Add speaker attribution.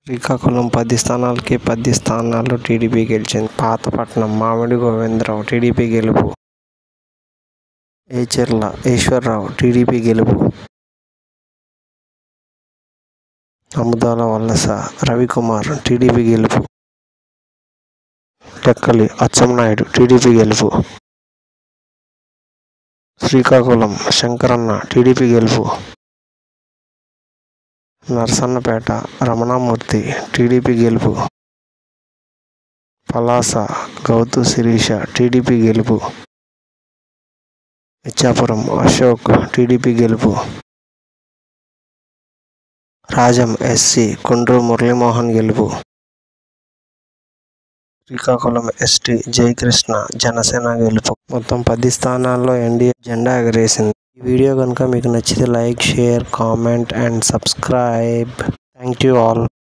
Speaker 1: శ్రీకాకుళం 10 స్థానాలకి 10 స్థానాల్లో టీడీపీ గెలిచింది. పాతపట్నం మామిడి గోవిందరావు టీడీపీ గెలుపు. ఏచెర్ల ఈశ్వర్రావు టీడీపీ గెలుపు. అముదాల వలస రవికుమార్ టీడీపీ గెలుపు. టెక్కలి అచ్చెన్నాయుడు టీడీపీ గెలుపు. శ్రీకాకుళం శంకరన్న టీడీపీ గెలుపు. నర్సన్నపేట రమణమూర్తి టీడీపీ గెలుపు. పలాస గౌతు శిరీష టీడీపీ గెలుపు. ఇచ్చాపురం అశోక్ టీడీపీ గెలుపు. రాజం ఎస్సీ కుండ్రు మురళీమోహన్ గెలుపు. శ్రీకాకుళం ఎస్టీ జయకృష్ణ జనసేన గెలుపు. మొత్తం 10 స్థానాల్లో ఎన్డీఏ జెండా ఎగరేసింది. ఈ వీడియో కనుక మీకు నచ్చితే like, share, comment and subscribe. Thank you all.